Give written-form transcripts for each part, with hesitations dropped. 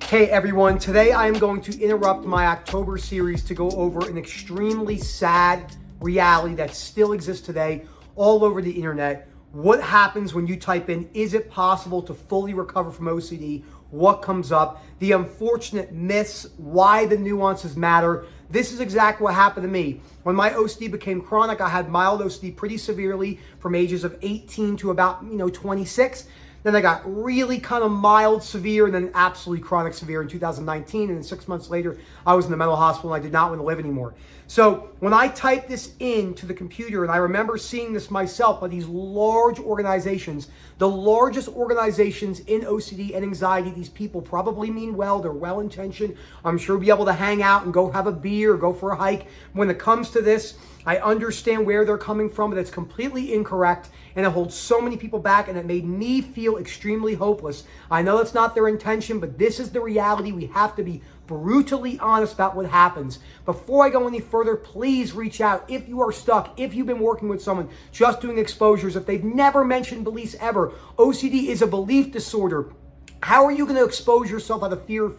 Hey everyone, today I am going to interrupt my October series to go over an extremely sad reality that still exists today all over the internet. What happens when you type in, is it possible to fully recover from OCD? What comes up? The unfortunate myths, why the nuances matter. This is exactly what happened to me. When my OCD became chronic, I had mild OCD pretty severely from ages of 18 to about 26. Then I got really kind of mild severe and then absolutely chronic severe in 2019. And then 6 months later, I was in the mental hospital and I did not want to live anymore. So when I typed this into the computer, and I remember seeing this myself by these large organizations, the largest organizations in OCD and anxiety, these people probably mean well, they're well-intentioned. I'm sure we'll be able to hang out and go have a beer or go for a hike. When it comes to this, I understand where they're coming from, but it's completely incorrect, and it holds so many people back, and it made me feel extremely hopeless. I know that's not their intention, but this is the reality. We have to be brutally honest about what happens. Before I go any further, please reach out if you are stuck, if you've been working with someone just doing exposures, if they've never mentioned beliefs ever. OCD is a belief disorder. How are you going to expose yourself out of fear,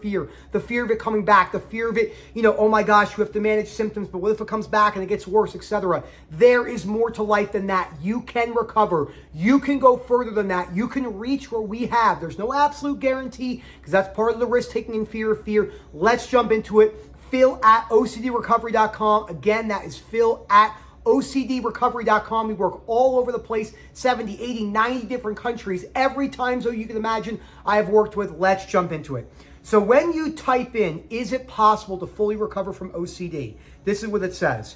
the fear of it coming back, the fear of it, oh my gosh, you have to manage symptoms, but what if it comes back and it gets worse, etc. There is more to life than that. You can recover. You can go further than that. You can reach where we have. There's no absolute guarantee because that's part of the risk taking in fear of fear. Let's jump into it. Phil@OCDrecovery.com. Again, that is Phil@OCDrecovery.com. We work all over the place, 70, 80, 90 different countries. Every time zone you can imagine I have worked with. Let's jump into it. So when you type in, is it possible to fully recover from OCD? This is what it says.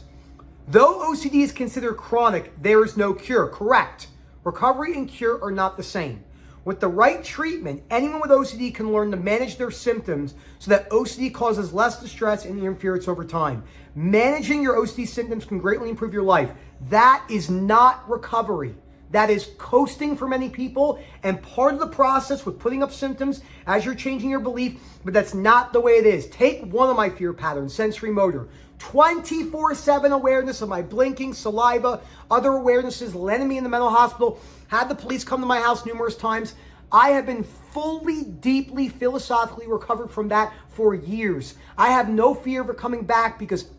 Though OCD is considered chronic, there is no cure. Correct. Recovery and cure are not the same. With the right treatment, anyone with OCD can learn to manage their symptoms so that OCD causes less distress and interference over time. Managing your OCD symptoms can greatly improve your life. That is not recovery. That is coasting for many people, and part of the process with putting up symptoms as you're changing your belief, but that's not the way it is. Take one of my fear patterns, sensory motor. 24/7 awareness of my blinking, saliva, other awarenesses landed me in the mental hospital, had the police come to my house numerous times. I have been fully, deeply, philosophically recovered from that for years. I have no fear of it coming back because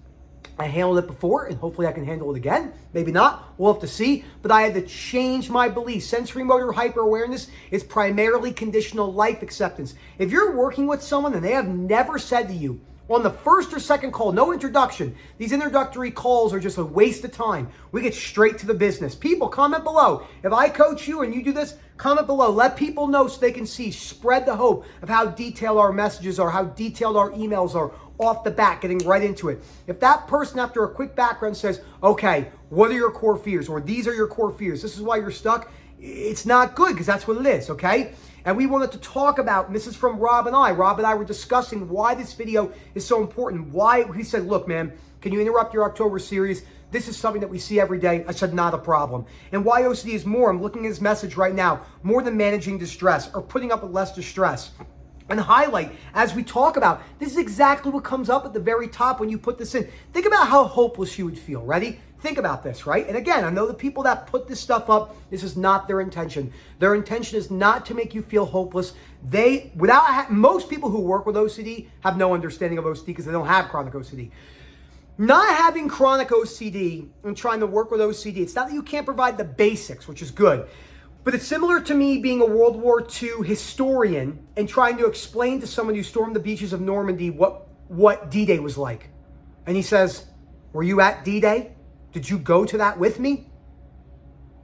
I handled it before, and hopefully I can handle it again. Maybe not. We'll have to see. But I had to change my beliefs. Sensory motor hyper-awareness is primarily conditional life acceptance. If you're working with someone and they have never said to you, on the first or second call, no introduction. These introductory calls are just a waste of time. We get straight to the business. People, comment below. If I coach you and you do this, comment below. Let people know so they can see. Spread the hope of how detailed our messages are, how detailed our emails are off the bat, getting right into it. If that person, after a quick background, says, okay, what are your core fears? Or these are your core fears. This is why you're stuck. It's not good because that's what it is, okay? And we wanted to talk about, and this is from Rob and I. Rob and I were discussing why this video is so important. Why, he said, look, man, can you interrupt your October series? This is something that we see every day. I said, not a problem. And why OCD is more, I'm looking at his message right now, more than managing distress or putting up with less distress. And highlight, as we talk about, this is exactly what comes up at the very top when you put this in. Think about how hopeless you would feel. Ready? Think about this, right? And again, I know the people that put this stuff up, this is not their intention. Their intention is not to make you feel hopeless. Most people who work with OCD have no understanding of OCD because they don't have chronic OCD. Not having chronic OCD and trying to work with OCD, it's not that you can't provide the basics, which is good. But it's similar to me being a World War II historian and trying to explain to someone who stormed the beaches of Normandy what D-Day was like. And he says, were you at D-Day? Did you go to that with me?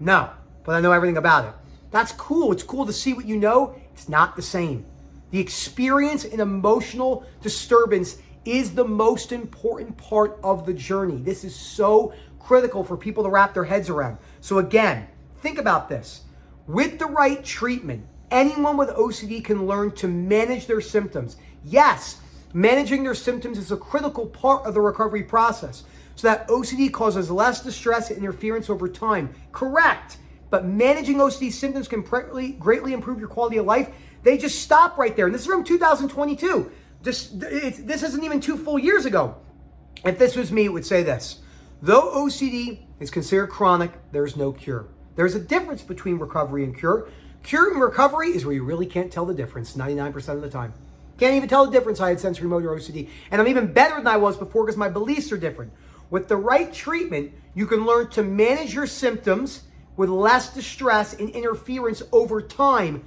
No, but I know everything about it. That's cool. It's cool to see what you know. It's not the same. The experience and emotional disturbance is the most important part of the journey. This is so critical for people to wrap their heads around. So again, think about this. With the right treatment, anyone with OCD can learn to manage their symptoms. Yes, managing their symptoms is a critical part of the recovery process so that OCD causes less distress and interference over time. Correct. But managing OCD symptoms can greatly improve your quality of life. They just stop right there. And this is from 2022. This isn't even 2 full years ago. If this was me, it would say this. Though OCD is considered chronic, there's no cure. There's a difference between recovery and cure. Cure and recovery is where you really can't tell the difference 99% of the time. Can't even tell the difference. I had sensory motor OCD. And I'm even better than I was before because my beliefs are different. With the right treatment, you can learn to manage your symptoms with less distress and interference over time,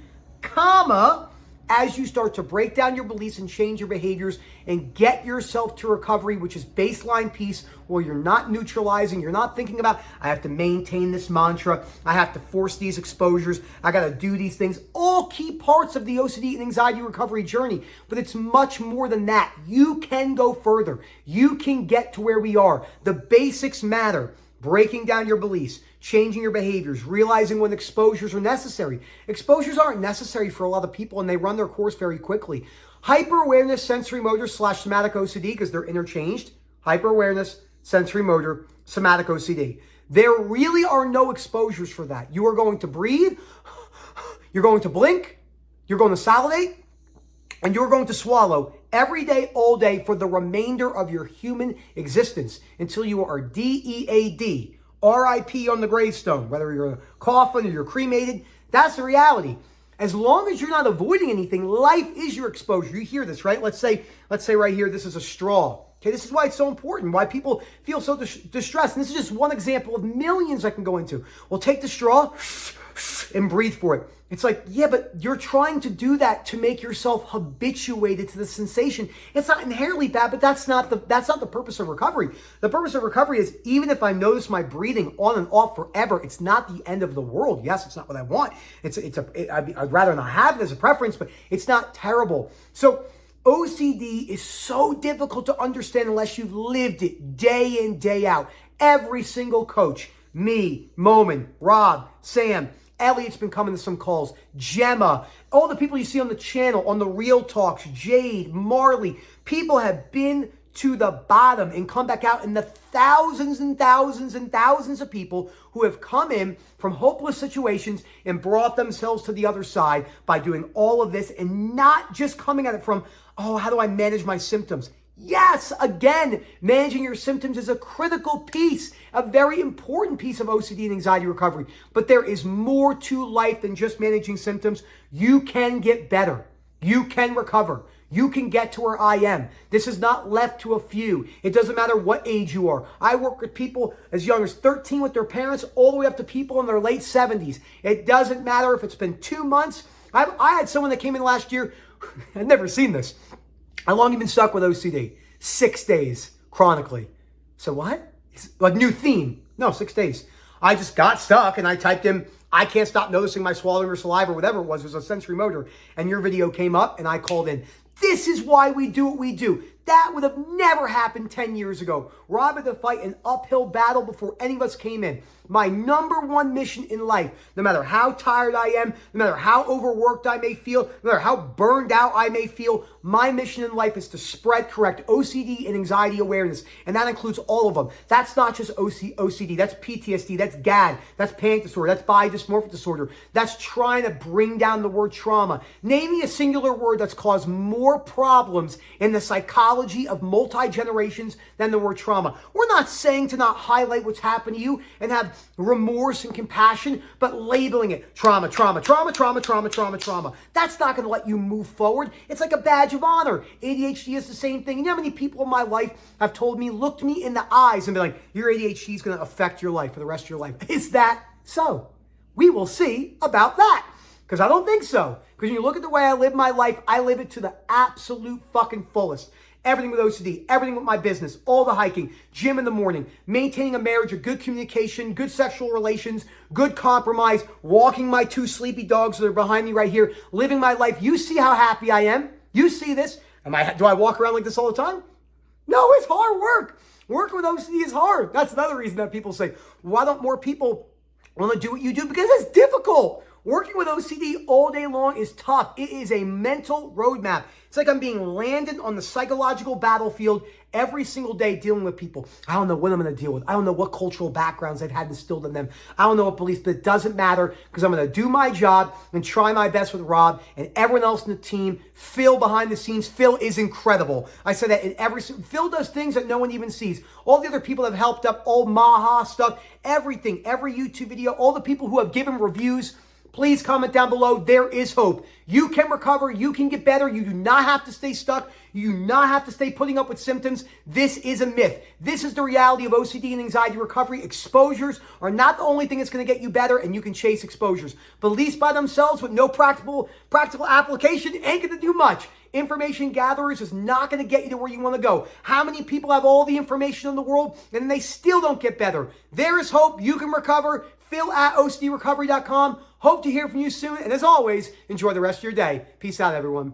as you start to break down your beliefs and change your behaviors and get yourself to recovery, which is baseline peace, where you're not neutralizing, you're not thinking about, I have to maintain this mantra, I have to force these exposures, I got to do these things. All key parts of the OCD and anxiety recovery journey, but it's much more than that. You can go further. You can get to where we are. The basics matter. Breaking down your beliefs, changing your behaviors, realizing when exposures are necessary. Exposures aren't necessary for a lot of people and they run their course very quickly. Hyper-awareness, sensory motor / somatic OCD, because they're interchanged. Hyper-awareness, sensory motor, somatic OCD. There really are no exposures for that. You are going to breathe, you're going to blink, you're going to salivate, and you're going to swallow every day, all day, for the remainder of your human existence until you are DEAD, RIP on the gravestone, whether you're in a coffin or you're cremated. That's the reality. As long as you're not avoiding anything, life is your exposure. You hear this, right? Let's say right here, this is a straw. Okay, this is why it's so important, why people feel so distressed. And this is just one example of millions I can go into. Well, take the straw and breathe for it. It's like, yeah, but you're trying to do that to make yourself habituated to the sensation. It's not inherently bad, but that's not the purpose of recovery. The purpose of recovery is, even if I notice my breathing on and off forever, it's not the end of the world. Yes, it's not what I want. I'd rather not have it as a preference, but it's not terrible. So OCD is so difficult to understand unless you've lived it day in, day out. Every single coach, me, Momin, Rob, Sam, Elliot's been coming to some calls, Gemma, all the people you see on the channel, on the Real Talks, Jade, Marley, people have been to the bottom and come back out, and the thousands and thousands and thousands of people who have come in from hopeless situations and brought themselves to the other side by doing all of this and not just coming at it from, oh, how do I manage my symptoms? Yes, again, managing your symptoms is a critical piece, a very important piece of OCD and anxiety recovery. But there is more to life than just managing symptoms. You can get better. You can recover. You can get to where I am. This is not left to a few. It doesn't matter what age you are. I work with people as young as 13 with their parents, all the way up to people in their late 70s. It doesn't matter if it's been 2 months. I had someone that came in last year. I'd never seen this. How long have you been stuck with OCD? 6 days, chronically. So what? It's a new theme. No, 6 days. I just got stuck and I typed in, I can't stop noticing my swallowing or saliva or whatever it was a sensory motor. And your video came up and I called in. This is why we do what we do. That would have never happened 10 years ago. Rob had to fight an uphill battle before any of us came in. My number one mission in life, no matter how tired I am, no matter how overworked I may feel, no matter how burned out I may feel, my mission in life is to spread correct OCD and anxiety awareness. And that includes all of them. That's not just OCD. That's PTSD. That's GAD. That's panic disorder. That's body dysmorphic disorder. That's trying to bring down the word trauma. Name me a singular word that's caused more problems in the psychology of multi-generations than the word trauma. We're not saying to not highlight what's happened to you and have remorse and compassion, but labeling it trauma, trauma, trauma, trauma, trauma, trauma, trauma. That's not going to let you move forward. It's like a badge of honor. ADHD is the same thing. You know how many people in my life have told me, looked me in the eyes and be like, your ADHD is going to affect your life for the rest of your life. Is that so? We will see about that. Because I don't think so. Because when you look at the way I live my life, I live it to the absolute fucking fullest. Everything with OCD, everything with my business, all the hiking, gym in the morning, maintaining a marriage, a good communication, good sexual relations, good compromise, walking my 2 sleepy dogs that are behind me right here, living my life. You see how happy I am? You see this? Do I walk around like this all the time? No, it's hard work. Working with OCD is hard. That's another reason that people say, why don't more people want to do what you do? Because it's difficult. Working with OCD all day long is tough. It is a mental roadmap. It's like I'm being landed on the psychological battlefield every single day dealing with people. I don't know what I'm going to deal with. I don't know what cultural backgrounds I've had instilled in them. I don't know what beliefs, but it doesn't matter because I'm going to do my job and try my best with Rob and everyone else in the team. Phil behind the scenes. Phil is incredible. I say that in Phil does things that no one even sees. All the other people that have helped up, all Maha stuff, everything, every YouTube video, all the people who have given reviews. please comment down below. There is hope. You can recover. You can get better. You do not have to stay stuck. You do not have to stay putting up with symptoms. This is a myth. This is the reality of OCD and anxiety recovery. Exposures are not the only thing that's going to get you better, and you can chase exposures. Beliefs by themselves with no practical application ain't going to do much. Information gatherers is not going to get you to where you want to go. How many people have all the information in the world and they still don't get better? There is hope. You can recover. Phil at OCDrecovery.com. Hope to hear from you soon. And as always, enjoy the rest of your day. Peace out, everyone.